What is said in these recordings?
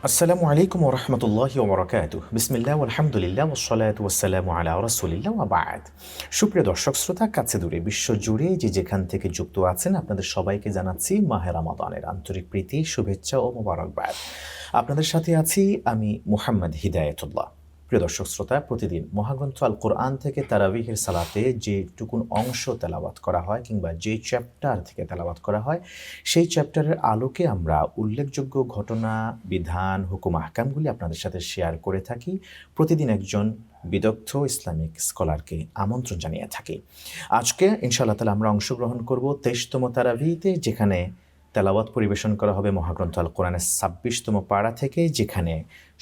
আসসালামু আলাইকুম ওয়া রাহমাতুল্লাহি ওয়া বারাকাতুহু। বিসমিল্লাহ ওয়ালহামদুলিল্লাহ ওয়াসসালাতু ওয়াসসালামু আলা রাসূলিল্লাহ ওয়া বা'দ। সুপ্রিয় দর্শক শ্রোতা, কাছে দূরে বিশ্বজুড়ে যে যেখান থেকে যুক্ত আছেন আপনাদের সবাইকে জানাচ্ছি মাহে রমাদানের আন্তরিক প্রীতি, শুভেচ্ছা ও মোবারকবাদ। আপনাদের সাথে আছি আমি মুহাম্মদ হিদায়াতুল্লাহ। প্রিয় দর্শক শ্রোতা, প্রতিদিন মহাগ্রন্থ আল কোরআন থেকে তারাবিহের সালাতে যেটুকুন অংশ তেলাওয়াত করা হয় কিংবা যে চ্যাপ্টার থেকে তেলাওয়াত করা হয় সেই চ্যাপ্টারের আলোকে আমরা উল্লেখযোগ্য ঘটনা, বিধান, হুকুম, আহকামগুলি আপনাদের সাথে শেয়ার করে থাকি। প্রতিদিন একজন বিদগ্ধ ইসলামিক স্কলারকে আমন্ত্রণ জানিয়ে থাকি। আজকে ইনশাআল্লাহ তাআলা আমরা অংশগ্রহণ করব 23তম তারাবিতে, যেখানে তেলাওয়াত পরিবেশন করা হবে মহাগ্রন্থ আল কোরআনের 26তম পারা থেকে, যেখানে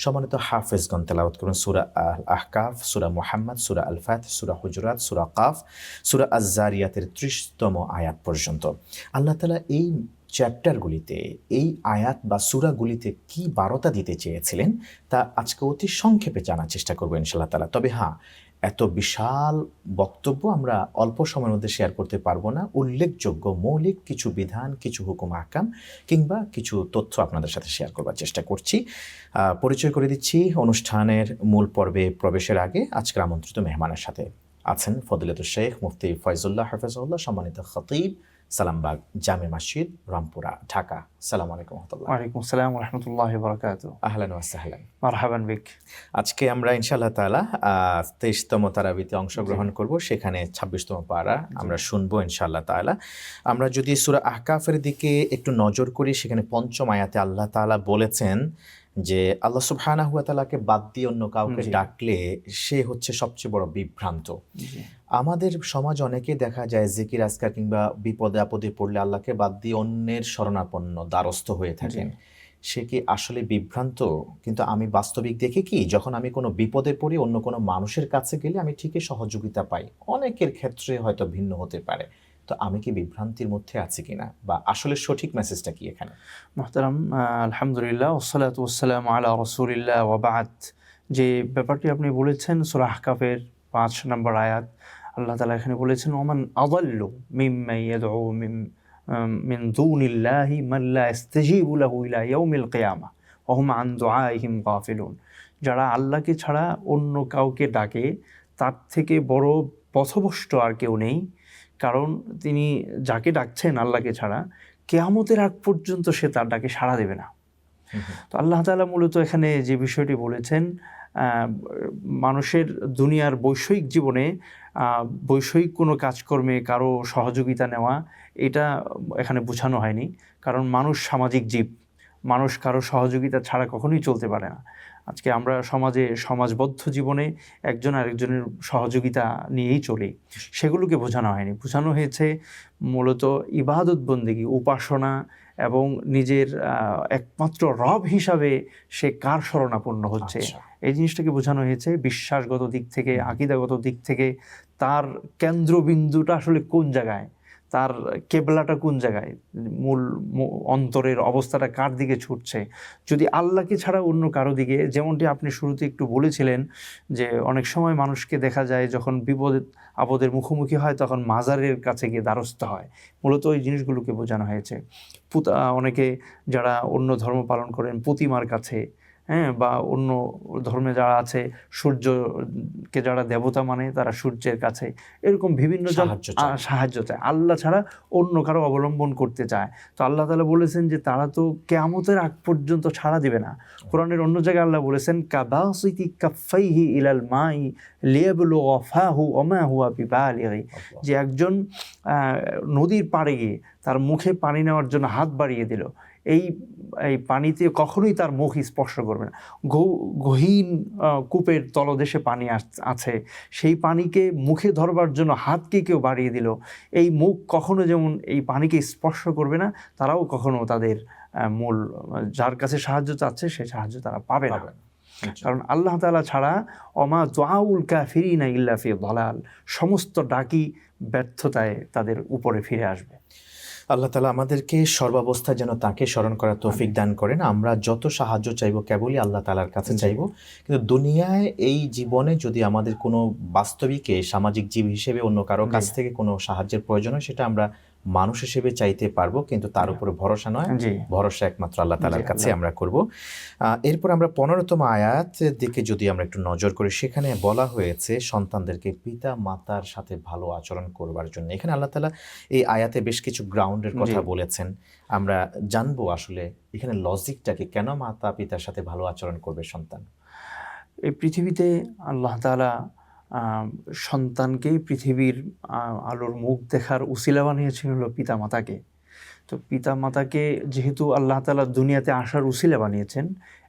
সম্মানিত হাফেজগণ তেলাওয়াত করুন সূরা আল আহকাফ, সূরা মুহাম্মদ, সূরা আল ফাত, সূরা হুজুরাত, সূরা কাফ, সূরা আজ-জারিয়াতের 30তম আয়াত পর্যন্ত। আল্লাহ তাআলা এই চ্যাপ্টারগুলিতে, এই আয়াত বা সূরাগুলিতে কি বার্তা দিতে চেয়েছিলেন তা আজকে অতি সংক্ষেপে জানার চেষ্টা করবো ইনশাআল্লাহ তাআলা। তবে হ্যাঁ, এত বিশাল বক্তব্য আমরা অল্প সময়ের মধ্যে শেয়ার করতে পারবো না। উল্লেখযোগ্য মৌলিক কিছু বিধান, কিছু হুকুম আহকাম কিংবা কিছু তথ্য আপনাদের সাথে শেয়ার করবার চেষ্টা করছি। পরিচয় করে দিচ্ছি অনুষ্ঠানের মূল পর্বে প্রবেশের আগে আজকের আমন্ত্রিত মেহমানের সাথে আছেন ফদিলাতুল শেখ মুফতি ফয়জুল্লাহ হাফেজাহুল্লাহ, সম্মানিত খতিব, সালামবাগ জামে মসজিদ, রামপুরা, ঢাকা। আসসালামু আলাইকুম ওয়া রাহমাতুল্লাহ। ওয়ালাইকুম আসসালাম ওয়া রাহমাতুল্লাহি ওয়া বারাকাতুহু। আহলান ওয়া সাহলান, মারহাবান বিক। আজকে আমরা ইনশাআল্লাহ তাআলা 23তম তারাবিতে অংশগ্রহণ করব। সেখানে 26তম পারা আমরা শুনবো ইনশাআল্লাহ তাআলা। আমরা যদি সূরা আহকাফের দিকে একটু নজর করি, সেখানে 5ম আয়াতে আল্লাহ তাআলা বলেছেন যে আল্লাহ সুবহানাহু ওয়া তাআলাকে বাদ দিয়ে অন্য কাউকে ডাকলে সে হচ্ছে সবচেয়ে বড় বিভ্রান্ত। আমাদের সমাজ অনেকে দেখা যায় জিকির আজকার কিংবা বিপদে আপদে পড়লে আল্লাহকে বাদ দিয়ে অন্যের শরণাপন্ন দ্বারস্থ হয়ে থাকেন। সে কি আসলে বিভ্রান্ত? কিন্তু আমি বাস্তবিক দেখি কি, যখন আমি কোনো বিপদে পড়ি অন্য কোনো মানুষের কাছে গেলে আমি ঠিকই সহযোগিতা পাই। অনেকের ক্ষেত্রে হয়তো ভিন্ন হতে পারে। তো আমি কি বিভ্রান্তির মধ্যে আছি কিনা, বা আসলে সঠিক মেসেজটা কি এখানে? মুহতারাম, আলহামদুলিল্লাহ ওয়াসসালাতু ওয়াসসালামু আলা রাসূলিল্লাহ ওয়া বা'দ। যে ব্যাপারটি আপনি বলেছেন সূরা আহকাফের 5 নম্বর আয়াত, আল্লাহ তাআলা এখানে বলেছেন ওমান আযাল্লু মিম্মান ইয়াদউ মিন দুনিল্লাহি মান লা ইস্তাজিবু লাহু ইলা ইয়াউমিল কিয়ামাহ ওয়া হুম আন দুআইহিম গাফিলুন। যারা আল্লাহকে ছাড়া অন্য কাউকে ডাকে তার থেকে বড় পথভ্রষ্ট আর কেউ নেই, কারণ তিনি যাকে ডাকছেন আল্লাহকে ছাড়া কিয়ামতের আগ পর্যন্ত সে তার ডাকে সাড়া দেবে না। তো আল্লাহ তাআলা মূলত এখানে যে বিষয়টি বলেছেন, মানুষের দুনিয়ার বৈষয়িক জীবনে বৈষয়িক কোনো কাজকর্মে কারো সহযোগিতা নেওয়া, এটা এখানে বোঝানো হয়নি। কারণ মানুষ সামাজিক জীব, মানুষ কারো সহযোগিতা ছাড়া কখনোই চলতে পারে না। আজকে আমরা সমাজে সমাজবদ্ধ জীবনে একজন আরেকজনের সহযোগিতা নিয়েই চলি, সেগুলোকে বোঝানো হয়নি। বোঝানো হয়েছে মূলত ইবাদত বন্দেগী, উপাসনা এবং নিজের একমাত্র রব হিসাবে সে কার শরণাপন্ন হচ্ছে, এই জিনিসটাকে বোঝানো হয়েছে। বিশ্বাসগত দিক থেকে, আকীদাগত দিক থেকে তার কেন্দ্রবিন্দুটা আসলে কোন জায়গায়, তার কেবলাটা কোন জায়গায়, মূল অন্তরের অবস্থাটা কার দিকে ছুটছে। যদি আল্লাহকে ছাড়া অন্য কারো দিকে, যেমনটি আপনি শুরুতে একটু বলেছিলেন যে অনেক সময় মানুষকে দেখা যায় যখন বিপদ আপদের মুখোমুখি হয় তখন মাজারের কাছে গিয়ে দ্বারস্থ হয়, মূলত ওই জিনিসগুলোকে বোঝানো হয়েছে। অনেকে যারা অন্য ধর্ম পালন করেন প্রতিমার কাছে, বা অন্য ধর্মে যারা আছে সূর্যকে যারা দেবতা মানে তারা সূর্যের কাছে, এরকম বিভিন্ন সাহায্য চায়, আল্লাহ ছাড়া অন্য কারো অবলম্বন করতে চায়। তো আল্লাহ তাআলা বলেছেন যে তারা তো কিয়ামতের আগ পর্যন্ত ছাড়া দিবে না। কোরআনের অন্য জায়গায় আল্লাহ বলেছেন কাবাসিতি কাফাইহি ইলাল মাই লিয়াবলুগা ফাহু ওয়া মা হুয়া বিবালিগি, যে একজন নদীর পাড়ে গিয়ে তার মুখে পানি নেওয়ার জন্য হাত বাড়িয়ে দিল, এই পানিতে কখনোই তার মুখ স্পর্শ করবে না। গহীন কূপের তলদেশে পানি আছে, সেই পানিকে মুখে ধরবার জন্য হাতকে কেউ বাড়িয়ে দিল, এই মুখ কখনো যেমন এই পানিকে স্পর্শ করবে না, তারাও কখনো তাদের মূল যার কাছে সাহায্য চাচ্ছে সেই সাহায্য তারা পাবে না। কারণ আল্লাহ তাআলা ছাড়া ওমা দুআউল কাফিরিনা ইল্লা ফি দালাল, সমস্ত ডাকি ব্যর্থতায় তাদের উপরে ফিরে আসবে। আল্লাহ তাআলা আমাদেরকে সর্বাবস্থায় যেন তাকে স্মরণ করার তৌফিক দান করেন। আমরা যত সাহায্য চাইবো কেবলই আল্লাহ তাআলার কাছে চাইবো। কিন্তু দুনিয়ায় এই জীবনে যদি আমাদের কোনো বাস্তবিকে সামাজিক জীব হিসেবে অন্য কারো কাছ থেকে কোনো সাহায্যের প্রয়োজন হয়, সেটা আমরা মানুষ হিসেবে চাইতে পারবো, কিন্তু তার উপরে ভরসা নয়, জি ভরসা একমাত্র আল্লাহ তাআলার জি, কাছে আল্লাহ। আমরা করব। এরপর আমরা 15তম আয়াতের দিকে যদি আমরা একটু নজর করি, সেখানে বলা হয়েছে সন্তানদেরকে পিতা মাতার সাথে ভালো আচরণ করবার জন্য। এখানে আল্লাহ তাআলা এই আয়াতে বেশ কিছু গ্রাউন্ডের কথা জি বলেছেন। আমরা জানবো আসলে এখানে লজিকটা কি, কেন মাতা পিতার সাথে ভালো আচরণ করবে সন্তান? এই পৃথিবীতে আল্লাহ তাআলা আহ, সন্তানকেই পৃথিবীর আলোর মুখ দেখার উসিলা বানিয়েছেন হলো পিতা মাতাকে। তো পিতা মাতাকে যেহেতু আল্লাহ তাআলা দুনিয়াতে আসার উসিলা বানিয়েছেন,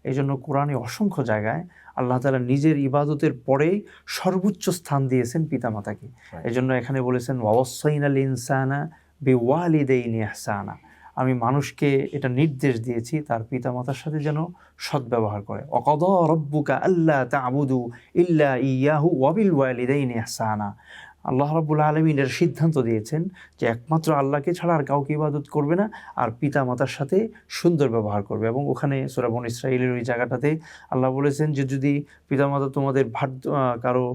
এই জন্য কোরআনে অসংখ্য জায়গায় আল্লাহ তাআলা নিজের ইবাদতের পরেই সর্বোচ্চ স্থান দিয়েছেন পিতা মাতাকে। এই জন্য এখানে বলেছেন ওয়াসাইনাল ইনসানা বিওয়ালিদাইনি ইহসানা, আমি মানুষকে এটা নির্দেশ দিয়েছি তার পিতা মাতার সাথে যেন সদ্ব্যবহার করে। অকাদা রব্বুকা আল্লা তা'বুদু ইল্লা ইয়াহু ওয়া বিল ওয়ালিদাইনি ইহসানা, আল্লাহ রাব্বুল আলামিন এর সিদ্ধান্ত দিয়েছেন যে একমাত্র আল্লাহকে ছাড়া আর কাউকে ইবাদত করবে না, আর পিতা মাতার সাথে সুন্দর ব্যবহার করবে। এবং ওখানে সূরা বনী ইসরাঈলের ওই জায়গাটাতে আল্লাহ বলেছেন যে যদি পিতা মাতা তোমাদের কারো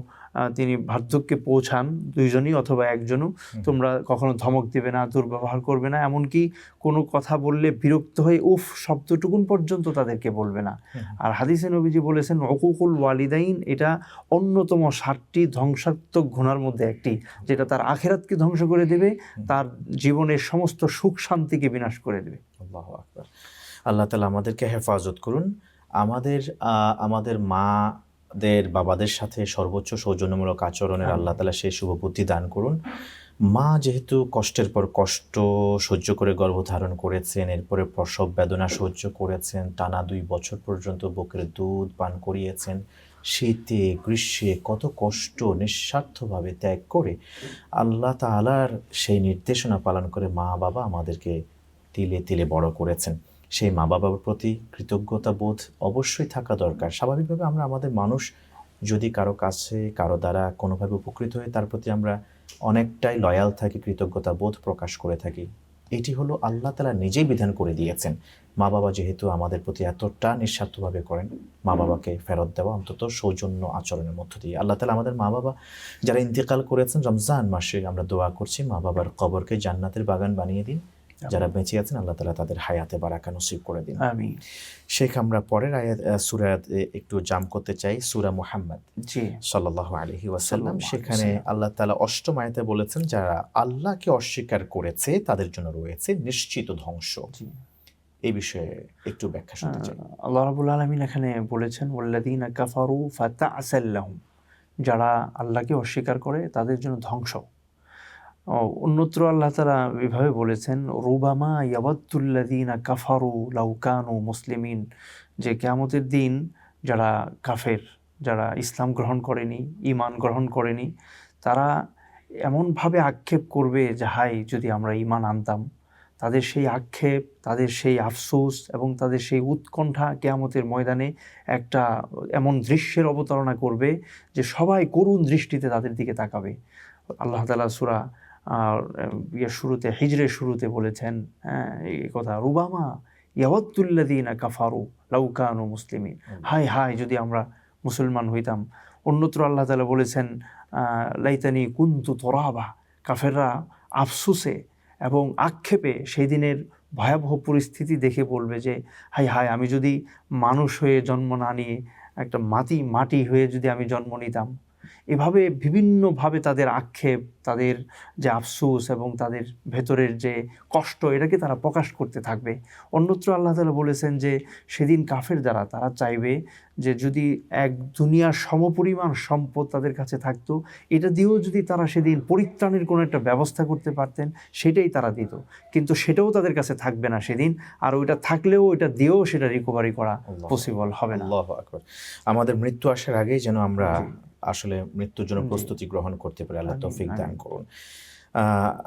তিনি বার্ধক্যে পৌঁছান, দুইজনই অথবা একজনও, তোমরা কখনো ধমক দিবে না, দুর্ব্যবহার করবে না, এমনকি কোনো কথা বললে বিরক্ত হয়ে উফ শব্দটুকুন পর্যন্ত তাদেরকে বলবে না। আর হাদিসে নবীজি বলেছেন উকুকুল ওয়ালিদাইন এটা অন্যতম 7টি ধ্বংসাত্মক গুনার মধ্যে একটি, যেটা তার আখিরাতকে ধ্বংস করে দেবে, তার জীবনের সমস্ত সুখ শান্তিকে বিনাশ করে দেবে। আল্লাহু আকবার। আল্লাহ তাআলা আমাদেরকে হেফাজত করুন। আমাদের মাদের বাবাদের সাথে সর্বোচ্চ সৌজন্যমূলক আচরণের আল্লাহ তাআলা সেই শুভবুদ্ধি দান করুন। মা যেহেতু কষ্টের পর কষ্ট সহ্য করে গর্ভধারণ করেছেন, এরপরে প্রসব বেদনা সহ্য করেছেন, টানা 2 বছর পর্যন্ত বুকের দুধ পান করিয়েছেন, শীতে গ্রীষ্মে কত কষ্ট নিঃস্বার্থভাবে ত্যাগ করে আল্লাহ তাআলার সেই নির্দেশনা পালন করে মা বাবা আমাদেরকে তিলে তিলে বড় করেছেন। সেই মা বাবার প্রতি কৃতজ্ঞতা বোধ অবশ্যই থাকা দরকার। স্বাভাবিকভাবে আমরা আমাদের মানুষ যদি কারো কাছে কারো দ্বারা কোনোভাবে উপকৃত হয়ে তার প্রতি আমরা অনেকটাই লয়াল থাকি, কৃতজ্ঞতা বোধ প্রকাশ করে থাকি। এটি হলো আল্লাহ তাআলা নিজেই বিধান করে দিয়েছেন। মা বাবা যেহেতু আমাদের প্রতি এতটা নিঃস্বার্থভাবে করেন, মা বাবাকে ফেরত দেওয়া অন্তত সৌজন্য আচরণের মধ্য দিয়ে। আল্লাহ তাআলা আমাদের মা বাবা যারা ইন্তেকাল করেছেন রমজান মাসে, আমরা দোয়া করছি মা বাবার কবরকে জান্নাতের বাগান বানিয়ে দিন। যারা বেঁচে আছেন আল্লাহ তাআলা তাদের হায়াতে বারাকা নসিব করে দিন। আমিন। শেখ, আমরা পরের সূরা একটু জাম করতে চাই, সূরা মুহাম্মদ জি সাল্লাল্লাহু আলাইহি ওয়াসাল্লাম। সাল্লাল্লাহু আলাইহি সেখানে আল্লাহ তাআলা 8ম আয়াতে বলেছেন যারা আল্লাহকে অস্বীকার করেছে তাদের জন্য রয়েছে নিশ্চিত ধ্বংস। জি। এই বিষয়ে একটু ব্যাখ্যা শুনতে চাই। আল্লাহ রাব্বুল আলামিন এখানে বলেছেন ওয়াল্লাযীনা কাফারু ফাতা'সাল লাহুম, যারা আল্লাহকে অস্বীকার করে তাদের জন্য ধ্বংস। অন্যত্র আল্লাহ তাআলা এভাবে বলেছেন রুবামা ইয়াওয়াদ্দুল্লাযীনা কাফারু লাউ কানু মুসলিমিন, যে কিয়ামতের দিন যারা কাফের, যারা ইসলাম গ্রহণ করেনি, ঈমান গ্রহণ করেনি, তারা এমনভাবে আক্ষেপ করবে যে হায় যদি আমরা ঈমান আনতাম। তাদের সেই আক্ষেপ, তাদের সেই আফসোস এবং তাদের সেই উৎকণ্ঠা কিয়ামতের ময়দানে একটা এমন দৃশ্যের অবতারণা করবে যে সবাই করুণ দৃষ্টিতে তাদের দিকে তাকাবে। আল্লাহ তাআলা সূরা শুরুতে, হিজরের শুরুতে বলেছেন এই কথা, রুবামা ইয়াওয়াদ্দুল্লাযীনা কাফারু লাউ কানু মুসলিমিন, হায় হায় যদি আমরা মুসলমান হইতাম। অন্যত্র আল্লাহ তাআলা বলেছেন লাইতানি কুনতু তুরাবা, কাফেররা আফসোসে এবং আক্ষেপে সেই দিনের ভয়াবহ পরিস্থিতি দেখে বলবে যে হায় হায় আমি যদি মানুষ হয়ে জন্ম না নিয়ে একটা মাটি হয়ে যদি আমি জন্ম নিতাম। এভাবে বিভিন্নভাবে তাদের আক্ষেপ, তাদের যে আফসোস এবং তাদের ভেতরের যে কষ্ট, এটাকে তারা প্রকাশ করতে থাকবে। অন্যত্র আল্লাহ তাআলা বলেছেন যে সেদিন কাফের যারা, তারা চাইবে যে যদি এক দুনিয়ার সমপরিমাণ সম্পদ তাদের কাছে থাকতো, এটা দিয়েও যদি তারা সেদিন পরিত্রাণের কোনো একটা ব্যবস্থা করতে পারতেন, সেটাই তারা দিত। কিন্তু সেটাও তাদের কাছে থাকবে না সেদিন, আর ওইটা থাকলেও ওইটা দিয়েও সেটা রিকভারি করা পসিবল হবে না। আল্লাহু আকবার। আমাদের মৃত্যু আসার আগেই যেন আমরা আসলে মৃত্যুর জন্য প্রস্তুতি গ্রহণ করতে পারি। আল্লাহ তৌফিক দান করুন।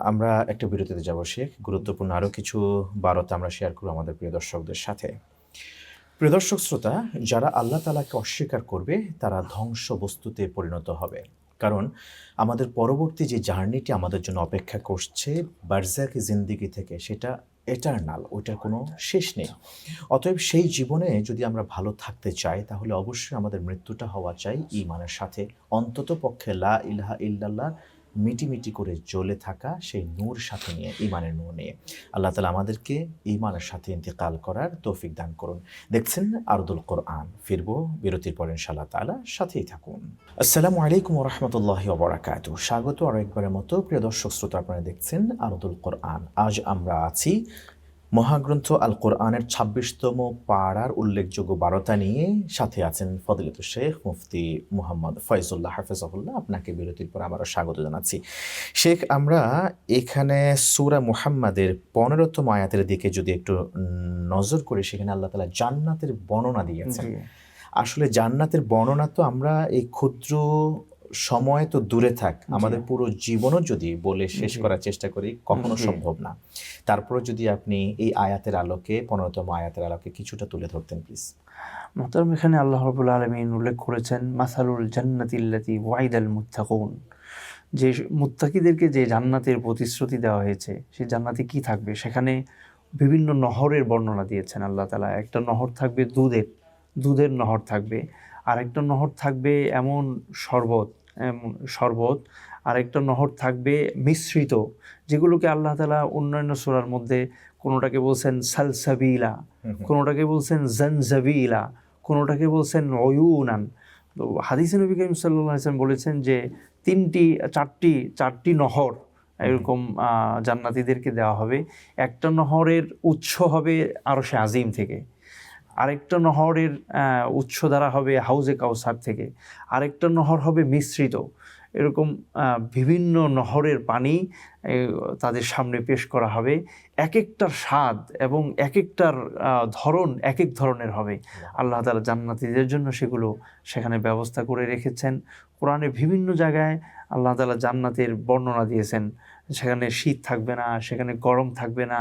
আমরা একটা বিরতিতে যাব শেখ। গুরুত্বপূর্ণ আরও কিছু বারতা আমরা শেয়ার করব আমাদের প্রিয় দর্শকদের সাথে। প্রিয় দর্শক শ্রোতা, যারা আল্লাহ তাআলাকে অস্বীকার করবে তারা ধ্বংস বস্তুতে পরিণত হবে। কারণ আমাদের পরবর্তী যে জার্নিটি আমাদের জন্য অপেক্ষা করছে বারজাকি জিন্দেগি থেকে, সেটা এটারনাল, ওইটার কোনো শেষ নেই। অতএব সেই জীবনে যদি আমরা ভালো থাকতে চাই তাহলে অবশ্যই আমাদের মৃত্যুটা হওয়া চাই ঈমানের সাথে। অন্তত পক্ষে লা ইলাহা ইল্লাল্লাহ মিটিমিটি করে জ্বলে থাকা সেই নূর সাথে নিয়ে, ঈমানের নূর নিয়ে। আল্লাহ তাআলা আমাদেরকে ঈমানের সাথে ইন্তেকাল করার তৌফিক দান করুন। দেখছেন আরদুল কোরআন, ফিরবো বিরতির পর ইনশাআল্লাহ তাআলা, সাথেই থাকুন। আসসালামু আলাইকুম ওয়া রাহমাতুল্লাহি ওয়া বারাকাতুহু। স্বাগত আরো একবারের মতো প্রিয় দর্শক শ্রোতা, আপনারা দেখছেন আরদুল কোরআন। আজ আমরা আছি মহাগ্রন্থ আল কোরআনের ২৬তম পাড়ার উল্লেখযোগ্য ১২টা নিয়ে। সাথে আছেন ফদিলাতুল শেখ মুফতি মুহাম্মদ ফয়জুল্লাহ হাফেজাহুল্লাহ। আপনাকে বিরতির পর আবারও স্বাগত জানাচ্ছি। শেখ, আমরা এখানে সূরা মুহাম্মাদের ১৫তম আয়াতের দিকে যদি একটু নজর করি, সেখানে আল্লাহ তাআলা জান্নাতের বর্ণনা দিয়েছেন। আসলে জান্নাতের বর্ণনা তো আমরা এই ক্ষুদ্র সময় তো দূরে থাক, আমাদের পুরো জীবনও যদি বলে শেষ করার চেষ্টা করি কখনো সম্ভব না। তারপরে যদি আপনি এই আয়াতের আলোকে, ১৫তম আয়াতের আলোকে কিছুটা তুলে ধরতেন প্লিজ। মোহতারাম, এখানে আল্লাহ রাব্বুল আলামিন উল্লেখ করেছেন মাসালুল জান্নাতিল্লাতী ওয়াইদাল মুত্তাকুন, যে মুত্তাকিদেরকে যে জান্নাতের প্রতিশ্রুতি দেওয়া হয়েছে, সেই জান্নাতে কি থাকবে। সেখানে বিভিন্ন নহরের বর্ণনা দিয়েছেন আল্লাহ তাআলা। একটা নহর থাকবে দুধের নহর থাকবে, আরেকটা নহর থাকবে এমন শরবত, আরেকটা নহর থাকবে মিশ্রিত, যেগুলোকে আল্লাহ তাআলা অন্যান্য সূরার মধ্যে কোনোটাকে বলছেন সালসাবিলা, কোনোটাকে বলছেন জানজাবিলা, কোনোটাকে বলছেন উয়ুনান। তো হাদিসে নবী করিম সাল্লাল্লাহু আলাইহি ওয়াসাল্লাম বলেছেন যে চারটি নহর এরকম জান্নাতীদেরকে দেওয়া হবে। একটা নহরের উৎস হবে আরশে আজিম থেকে, আরেকটা নহরের উৎস দ্বারা হবে হাউজে কাউসার থেকে, আরেকটা নহর হবে মিশ্রিত। এরকম বিভিন্ন নহরের পানি তাদের সামনে পেশ করা হবে। এক একটার স্বাদ এবং এক একটার ধরন এক এক ধরনের হবে। আল্লাহ তাআলা জান্নাতীদের জন্য সেগুলো সেখানে ব্যবস্থা করে রেখেছেন। কোরআনে বিভিন্ন জায়গায় আল্লাহ তাআলা জান্নাতের বর্ণনা দিয়েছেন। সেখানে শীত থাকবে না, সেখানে গরম থাকবে না,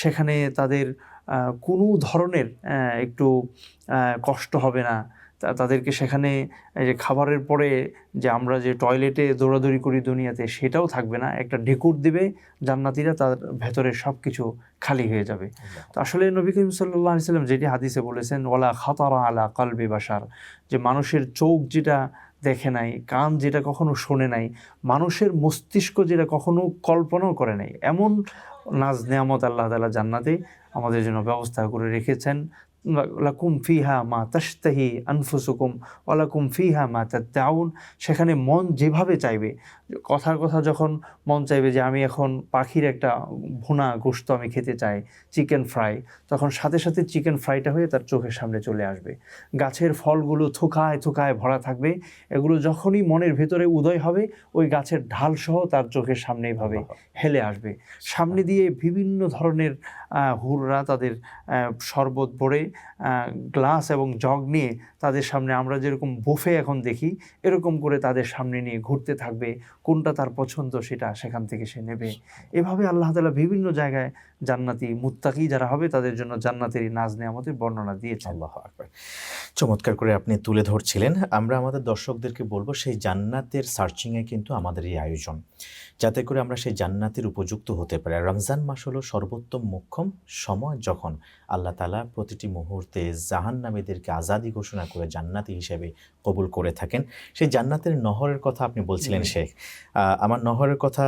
সেখানে তাদের কোনো ধরনের একটু কষ্ট হবে না। তাদেরকে সেখানে এই যে খাবারের পরে যে আমরা যে টয়লেটে দৌড়াদৌড়ি করি দুনিয়াতে, সেটাও থাকবে না। একটা ঢেকুর দিবে জান্নাতীরা, তার ভেতরে সব কিছু খালি হয়ে যাবে। তো আসলে নবী করিম সাল্লাল্লাহু আলাইহি ওয়াসাল্লাম যেটি হাদিসে বলেছেন, ওয়ালা খাতারা আলা কলবি বাশার, যে মানুষের চোখ যেটা দেখে নাই, কান যেটা কখনো শোনে নাই, মানুষের মস্তিষ্ক যেটা কখনো কল্পনাও করে নাই, এমন নাজ নেয়ামত আল্লাহ তাআলা জান্নাতে আমাদের জন্য ব্যবস্থা করে রেখেছেন। লাকুম ফিহা মা তাশতাহি আনফুসুকুম ওয়া লাকুম ফিহা মা তাদউন। সেখানে মন যেভাবে চাইবে, কথার কথা যখন মন চাইবে যে আমি এখন পাখির একটা ভুনা গোশত আমি খেতে চাই, চিকেন ফ্রাই, তখন সাথে সাথে চিকেন ফ্রাইটা হয়ে তার চোখের সামনে চলে আসবে। গাছের ফলগুলো থোকায় থোকায় ভরা থাকবে, এগুলো যখনই মনের ভেতরে উদয় হবে, ওই গাছের ঢাল সহ তার চোখের সামনে এইভাবে হেলে আসবে। সামনে দিয়ে বিভিন্ন ধরনের হুররা তাদের শরবত ভরে গ্লাস এবং জগ নিয়ে তাদের সামনে, আমরা যেরকম বুফে এখন দেখি, এরকম করে তাদের সামনে নিয়ে ঘুরতে থাকবে। কোনটা তার পছন্দ সেটা সেখান থেকে সে নেবে। এভাবে আল্লাহ তাআলা বিভিন্ন জায়গায় জান্নাতি মুত্তাকি যারা হবে তাদের জন্য জান্নাতেরই নাজ নেয়ামতের বর্ণনা দিয়েছেন। আল্লাহু আকবার, চমৎকার করে আপনি তুলে ধরছিলেন। আমরা আমাদের দর্শকদেরকে বলবো, সেই জান্নাতের সার্চিংয়ে কিন্তু আমাদের এই আয়োজন, যাতে করে আমরা সেই জান্নাতের উপযুক্ত হতে পারি। রমজান মাস হলো সর্বোত্তম মোক্ষম সময়, যখন আল্লাহ তাআলা প্রতিটি মুহূর্তে জাহান্নামীদেরকে আজাদি ঘোষণা করে জান্নাতি হিসেবে কবুল করে থাকেন। সেই জান্নাতের নহরের কথা আপনি বলছিলেন শেখ। আমার নহরের কথা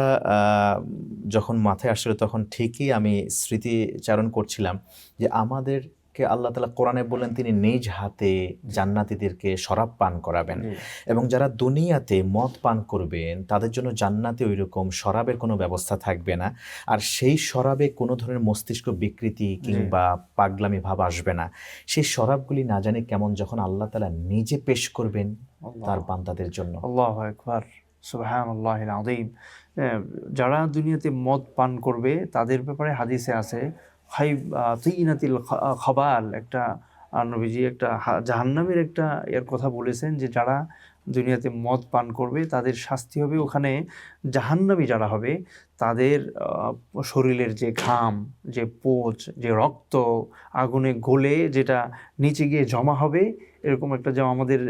যখন মাথায় আসলে, তখন ঠিকই আমি স্মৃতিচারণ করছিলাম যে আমাদেরকে আল্লাহ তাআলা কোরআনে বলেন তিনি নিজ হাতে জান্নাতীদেরকে শরাব পান করাবেন, এবং যারা দুনিয়াতে মদ পান করবেন তাদের জন্য জান্নাতে ওই রকম শরাবের কোনো ব্যবস্থা থাকবে না। আর সেই শরাবে কোনো ধরনের মস্তিষ্ক বিকৃতি কিংবা পাগলামি ভাব আসবে না। সেই শরাবগুলি না জানি কেমন যখন আল্লাহ তাআলা নিজে পেশ করবেন তার বান্দাদের জন্য। আল্লাহু আকবার, সুবহানাল্লাহিল আযীম। যারা দুনিয়াতে মদ পান করবে তাদের ব্যাপারে হাদিসে আছে তিনাতিল খাবাল, একটা নবীজি একটা জাহান্নামের একটা এর কথা বলেছেন, যে যারা দুনিয়াতে মদ পান করবে তাদের শাস্তি হবে ওখানে। জাহান্নামী যারা হবে তাদের শরীরের যে ঘাম, যে পোচ, যে রক্ত আগুনে গলে যেটা নিচে গিয়ে জমা হবে, এরকম একটা, যেমন আমাদের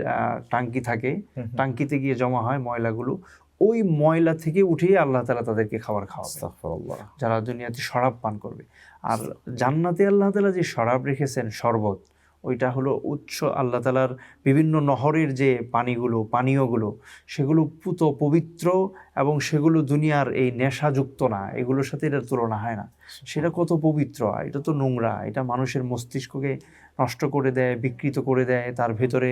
টাঙ্কি থাকে, টাঙ্কিতে গিয়ে জমা হয় ময়লাগুলো, ওই ময়লা থেকে উঠিয়ে আল্লাহ তাআলা তাদেরকে খাবার খাওয়াবে যারা দুনিয়াতে শরাব পান করবে। আর জান্নাতে আল্লাহ তাআলা যে শরাব রেখেছেন, শরবত, ওইটা হলো উৎস আল্লাহ তাআলার বিভিন্ন নহরের যে পানীয়গুলো সেগুলো পুত পবিত্র, এবং সেগুলো দুনিয়ার এই নেশাযুক্ত না, এগুলোর সাথে এটার তুলনা হয় না। সেটা কত পবিত্র, আর এটা তো নোংরা, এটা মানুষের মস্তিষ্ককে নষ্ট করে দেয়, বিকৃত করে দেয়, তার ভেতরে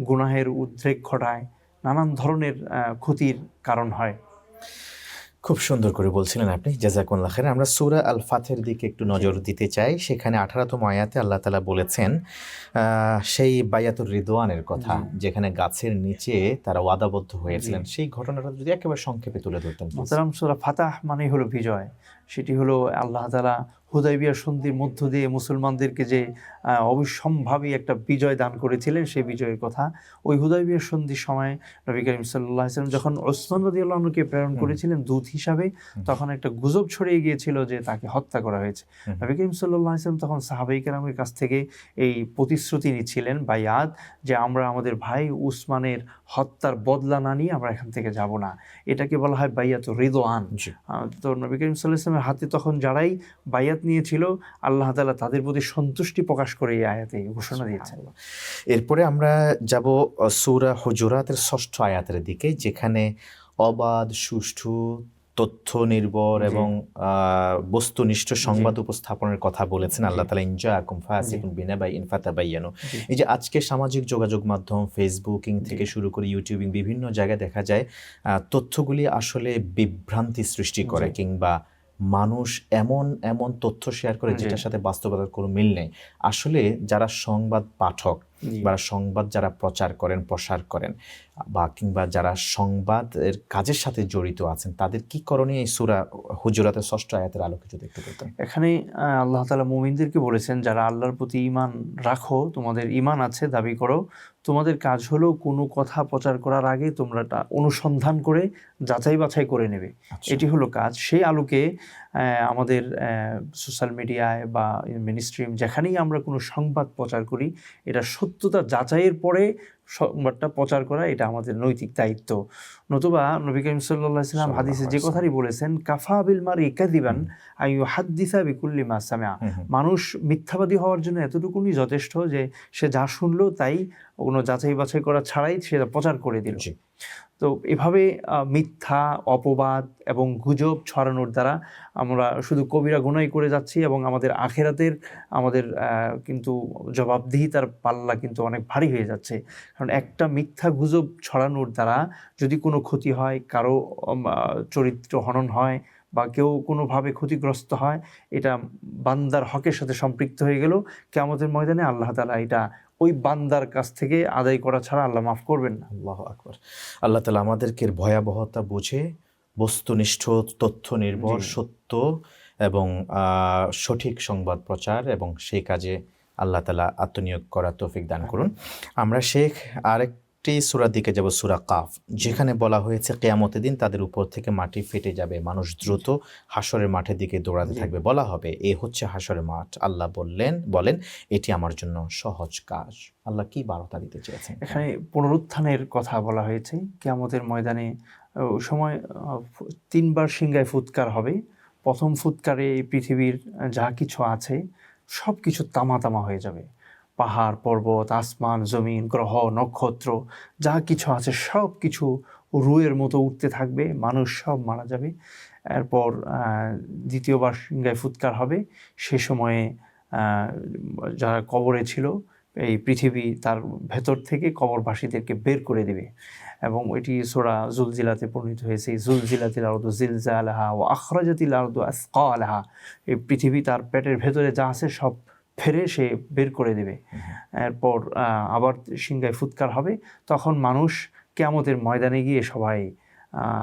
গুনাহের উদ্রেক ঘটায়, নানান ধরনের ক্ষতির কারণ হয়। খুব সুন্দর করে বলছিলেন আপনি, জাযাকুল্লাহ খাইর। আমরা সূরা আল ফাথের দিকে একটু নজর দিতে চাই। সেখানে 18তম আয়াতে আল্লাহ তাআলা বলেছেন সেই বায়াতুর রিদওয়ানের কথা, যেখানে গাছের নিচে তারা ওয়াদাবদ্ধ হয়েছিলেন। সেই ঘটনাটা যদি একেবারে সংক্ষেপে তুলে ধরতেন। মোহতারাম, সূরা ফাতাহ মানেই হলো বিজয়। সেটি হলো আল্লাহ তাআলা হুদাইবিয়া সন্ধির মধ্য দিয়ে মুসলমানদেরকে যে অবিসম্ভাবী একটা বিজয় দান করেছিলেন, সেই বিজয়ের কথা। ওই হুদাইবিয়া সন্ধির সময় নবী করিম সাল্লাল্লাহু আলাইহি ওয়াসাল্লাম যখন ওসমান রাদিয়াল্লাহু আনহুকে প্রেরণ করেছিলেন দূত হিসাবে, তখন একটা গুজব ছড়িয়ে গিয়েছিল যে তাকে হত্যা করা হয়েছে। নবী করিম সাল্লাল্লাহু আলাইহি ওয়াসাল্লাম তখন সাহাবায়ে কেরামের কাছ থেকে এই প্রতিশ্রুতি নিচ্ছিলেন, বায়াত, যে আমরা আমাদের ভাই উসমানের হত্যার বদলা না নিয়ে আমরা এখান থেকে যাব না। এটাকে বলা হয় বাইয়াতুর রিদওয়ান। তো নবী করিম সাল্লাল্লাহু আলাইহি ওয়াসাল্লামের হাতে তখন যারাই বাইয়াত নিয়েছিল, আল্লাহ তাআলা তাদের প্রতি সন্তুষ্টি প্রকাশ করে এই আয়াতে ঘোষণা দিয়েছেন। এরপরে আমরা যাব সূরা হুজুরাতের 6ষ্ঠ আয়াতের দিকে, যেখানে অবাধ, সুষ্ঠু, তথ্য নির্ভর এবং বস্তুনিষ্ঠ সংবাদ উপস্থাপনের কথা বলেছেন আল্লাহ তাআলা। ইন জাআকুম ফাসিকুন বিনাবাইন ফাতাবায়ানু। এই যে আজকে সামাজিক যোগাযোগ মাধ্যম ফেসবুকিং থেকে শুরু করে ইউটিউবিং, বিভিন্ন জায়গায় দেখা যায় তথ্যগুলি আসলে বিভ্রান্তি সৃষ্টি করে, কিংবা মানুষ এমন এমন তথ্য শেয়ার করে যেটার সাথে বাস্তবতার কোনো মিল নেই। আসলে যারা সংবাদ পাঠক বা সংবাদ যারা প্রচার করেন, প্রসার করেন, বা কিংবা যারা সংবাদের কাজের সাথে জড়িত আছেন, তাদের কি করণীয় এই সূরা হুজুরাতের 6ষ্ঠ আয়াতের আলোকে যদি একটু বলতেন। এখানে আল্লাহ তাআলা মুমিনদেরকে বলেছেন, যারা আল্লাহর প্রতি ঈমান রাখো, তোমাদের ঈমান আছে, দাবি করো, তোমাদের কাজ হলো কোনো কথা প্রচার করার আগে তোমরা তা অনুসন্ধান করে যাচাই বাছাই করে নেবে। এটি হলো কাজ। সেই আলোকে আমাদের সোশ্যাল মিডিয়ায় বা মেইনস্ট্রিম যেখানেই আমরা কোনো সংবাদ প্রচার করি, এটা সত্যতা যাচাইয়ের পরে সংবাদটা প্রচার করা, এটা আমাদের নৈতিক দায়িত্ব। নতুবা নবী করিম সাল্লাল্লাহু আলাইহি ওয়াসাল্লাম হাদিসে যে কথাই বলেছেন, কাফা বিল মারই কাযিবান আন ইউহাদ্দিসা বিকুল্লি মা সামিআ। মানুষ মিথ্যাবাদী হওয়ার জন্য এতটুকুনি যথেষ্ট যে সে যা শুনলো তাই কোনো যাচাই বাছাই করা ছাড়াই সেটা প্রচার করে দিল। তো এভাবে মিথ্যা, অপবাদ এবং গুজব ছড়ানোর দ্বারা আমরা শুধু কবিরা গুনাহ করে যাচ্ছি, এবং আমাদের আখিরাতের আমাদের কিন্তু জবাবদিহিতার পাল্লা কিন্তু অনেক ভারী হয়ে যাচ্ছে। কারণ একটা মিথ্যা গুজব ছড়ানোর দ্বারা যদি কোনো ক্ষতি হয়, কারো চরিত্র হনন হয়, বা কেউ কোনোভাবে ক্ষতিগ্রস্ত হয়, এটা বান্দার হকের সাথে সম্পৃক্ত হয়ে গেল। কিয়ামতের ময়দানে আল্লাহ তাআলা এটা ওই বান্দার কাছ থেকে আদায় করা ছাড়া আল্লাহ মাফ করবেন না। আল্লাহু আকবার। আল্লাহ তাআলা আমাদেরকে ভয়াবহতা বুঝে বস্তুনিষ্ঠ, তথ্য নির্ভর, সত্য এবং সঠিক সংবাদ প্রচার এবং সেই কাজে আল্লাহ তাআলা আত্মনিয়োগ করার তৌফিক দান করুন। আমরা শেখ আরেকটি সূরার দিকে যাব, সূরা কাফ, যেখানে বলা হয়েছে কিয়ামতের দিন তাদের উপর থেকে মাটি ফেটে যাবে, মানুষ দ্রুত হাসরের মাঠের দিকে দৌড়াতে থাকবে। বলা হবে, এ হচ্ছে হাসরের মাঠ। আল্লাহ বলেন এটি আমার জন্য সহজ কাজ। আল্লাহ কি বার্তা দিতে চেয়েছেন? এখানে পুনরুত্থানের কথা বলা হয়েছে। কিয়ামতের ময়দানে ওই সময় 3বার সিংহায় ফুৎকার হবে। প্রথম ফুৎকারে এই পৃথিবীর যা কিছু আছে সব কিছু তামা তামা হয়ে যাবে। পাহাড়, পর্বত, আসমান, জমিন, গ্রহ, নক্ষত্র, যা কিছু আছে সব কিছু রুয়ের মতো উঠতে থাকবে, মানুষ সব মারা যাবে। এরপর দ্বিতীয়বার সিংহায় ফুৎকার হবে। সে সময়ে যারা কবরে ছিল, এই পৃথিবী তার ভেতর থেকে কবরবাসীদেরকে বের করে দেবে। এবং এটি সূরা যুলজিলাতে বর্ণিত হয়েছে, যুলজিলাতিল আরদু জিলজালাহা ওয়া আখরাজাতিল আরদু আসকালাহা। এই পৃথিবী তার পেটের ভেতরে যা আছে সব ফেরে সে বের করে দেবে। এরপর আবার সিংহায় ফুৎকার হবে। তখন মানুষ কিয়ামতের ময়দানে গিয়ে সবাই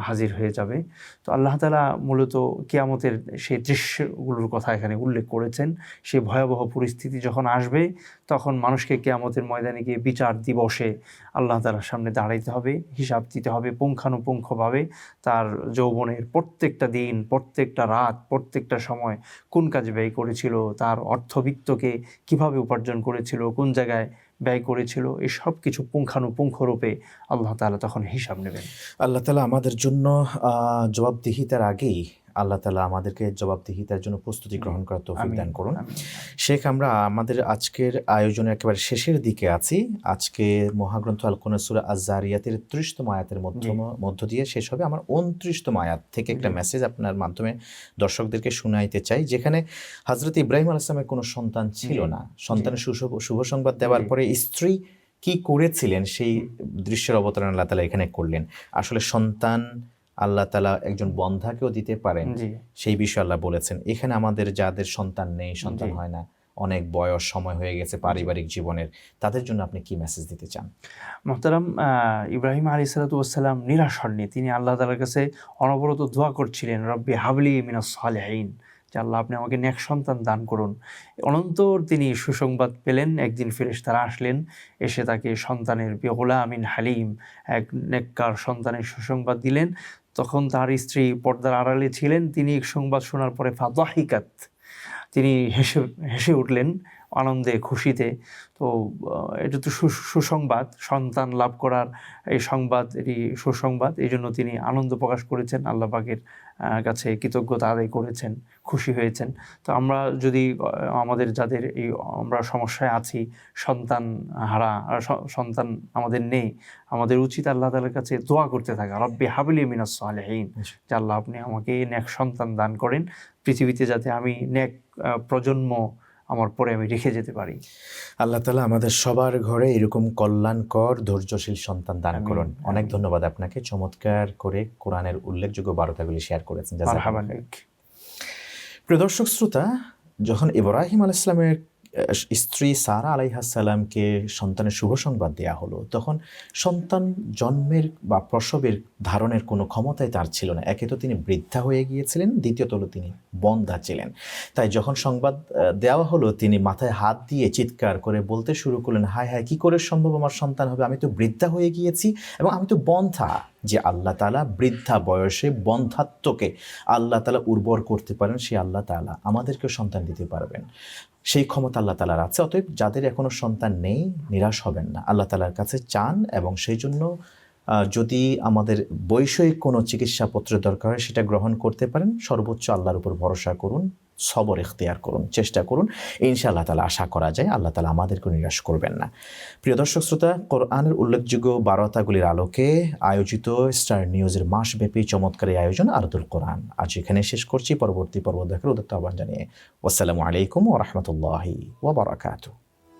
হাজির হয়ে যাবে। তো আল্লাহ তাআলা মূলত কিয়ামতের সেই দৃশ্যগুলোর কথা এখানে উল্লেখ করেছেন। সেই ভয়াবহ পরিস্থিতি যখন আসবে, তখন মানুষকে কিয়ামতের ময়দানে গিয়ে বিচার দিবসে আল্লাহ তাআলার সামনে দাঁড়াইতে হবে, হিসাব দিতে হবে পুঙ্খানুপুঙ্খভাবে। তার যৌবনের প্রত্যেকটা দিন, প্রত্যেকটা রাত, প্রত্যেকটা সময় কোন কাজে ব্যয় করেছিল, তার অর্থবিত্তকে কিভাবে উপার্জন করেছিল, কোন জায়গায় ব্যয় করেছিল, এই সব কিছু পুঙ্খানুপুঙ্খ রূপে আল্লাহ তাআলা তখন হিসাব নেবেন। আল্লাহ তাআলা আমাদের জন্য জবাবদিহিতার আগেই আল্লাহ তাআলা আমাদেরকে জবাবদিহিতার জন্য প্রস্তুতি গ্রহণ করার তৌফিক আমিন, দান করুন। আমিন। শেখ, আমরা আমাদের আজকের আয়োজনের একেবারে শেষের দিকে আছি। আজকে মহাগ্রন্থ আল কোরআন সূরা আয-যারিয়াতের ৩০তম আয়াতের মধ্য দিয়ে শেষ হবে। আমার ২৯তম আয়াত থেকে একটা মেসেজ আপনার মাধ্যমে দর্শকদেরকে শুনাইতে চাই, যেখানে হযরত ইব্রাহিম আলাইহিস সালামের কোনো সন্তান ছিল না। সন্তানের শুভ সংবাদ দেওয়ার পরে স্ত্রী কি করেছিলেন সেই দৃশ্যের অবতারণা আল্লাহ তাআলা এখানে করলেন। আসলে সন্তান আল্লাহ তাআলা একজন বন্ধাকেও দিতে পারেন, সেই বিষয়ে আল্লাহ বলেছেন। এখানে আমাদের যাদের সন্তান নেই, সন্তান হয় না, অনেক বয়স সময় হয়ে গেছে পারিবারিক জীবনের, তাদের জন্য আপনি কি মেসেজ দিতে চান? মোহতারাম, ইব্রাহিম আলাইহিস সালাম নিরাশ হননি। তিনি আল্লাহ তাআলার কাছে অনবরত দোয়া করছিলেন, রব্বি হাবলি মিনাস সালিহিন, যে আল্লাহ আপনি আমাকে নেক সন্তান দান করুন। অনন্তর তিনি সুসংবাদ পেলেন। একদিন ফেরেশতারা আসলেন, এসে তাকে সন্তানের বিগুলামিন হালিম, এক নেককার সন্তানের সুসংবাদ দিলেন। তখন তার স্ত্রী পর্দার আড়ালে ছিলেন। তিনি এই সংবাদ শোনার পরে ফাদাহিকাত, তিনি হেসে উঠলেন আনন্দে, খুশিতে। তো এটা তো সুসংবাদ, সন্তান লাভ করার এই সংবাদ, এটি সুসংবাদ। এই জন্য তিনি আনন্দ প্রকাশ করেছেন, আল্লাহ পাকের কাছে কৃতজ্ঞতা আদায় করেছেন, খুশি হয়েছেন। তো আমরা যদি আমাদের যাদের এই আমরা সমস্যায় আছি, সন্তান হারা, সন্তান আমাদের নেই, আমাদের উচিত আল্লাহ তাআলার কাছে দোয়া করতে থাকা, রব্বি হাবলি মিনাস সালিহিন, যে আল্লাহ আপনি আমাকে নেক সন্তান দান করেন, পৃথিবীতে যাতে আমি নেক প্রজন্ম আমার পরে আমি রেখে যেতে পারি। আল্লাহ তাআলা আমাদের সবার ঘরে এরকম কল্যাণকর ধৈর্যশীল সন্তান দান করুন। অনেক ধন্যবাদ আপনাকে, চমৎকার করে কোরআনের উল্লেখযোগ্য বার্তাগুলি শেয়ার করেছেন। মারহাবান। প্রিয় দর্শক শ্রোতা, যখন ইব্রাহিম আলাইহিস সালামের স্ত্রী সারা আলাইহিস সালামকে সন্তানের শুভ সংবাদ দেয়া হলো, তখন সন্তান জন্মের বা প্রসবের ধারণের কোনো ক্ষমতাই তার ছিল না। একে তো তিনি বৃদ্ধা হয়ে গিয়েছিলেন, দ্বিতীয়ত হলো তিনি বন্ধ্যা ছিলেন। তাই যখন সংবাদ দেওয়া হলো, তিনি মাথায় হাত দিয়ে চিৎকার করে বলতে শুরু করলেন, হায় হায়, কি করে সম্ভব আমার সন্তান হবে? আমি তো বৃদ্ধা হয়ে গিয়েছি এবং আমি তো বন্ধ্যা। যে আল্লাহ তাআলা বৃদ্ধা বয়সে বন্ধ্যাত্বকে আল্লাহ তাআলা উর্বর করতে পারেন, সেই আল্লাহ তাআলা আমাদেরকেও সন্তান দিতে পারবেন। সেই ক্ষমতা আল্লাহ তাআলার আছে। অতএব যাদের এখনো সন্তান নেই, নিরাশ হবেন না, আল্লাহ তাআলার কাছে চান। এবং সেই জন্য যদি আমাদের বৈষয়িক কোনো চিকিৎসাপত্রের দরকার হয়, সেটা গ্রহণ করতে পারেন। সর্বোচ্চ আল্লাহর উপর ভরসা করুন, সবর ইখতিয়ার করুন, চেষ্টা করুন। ইনশাআল্লাহ তাআলা আশা করা যায় আল্লাহ তাআলা আমাদেরকে নিরাশ করবেন না। প্রিয় দর্শক শ্রোতা, কোরআনের উল্লেখযোগ্য বার্তাগুলির আলোকে আয়োজিত স্টার নিউজের মাসব্যাপী চমৎকার এই আয়োজন আরদুল কোরআন আজ এখানে শেষ করছি। পরবর্তী পর্ব দেখার উদ্যত আহ্বান জানিয়ে আসসালামু আলাইকুম ওয়া রাহমাতুল্লাহি ওয়া বারাকাতুহু।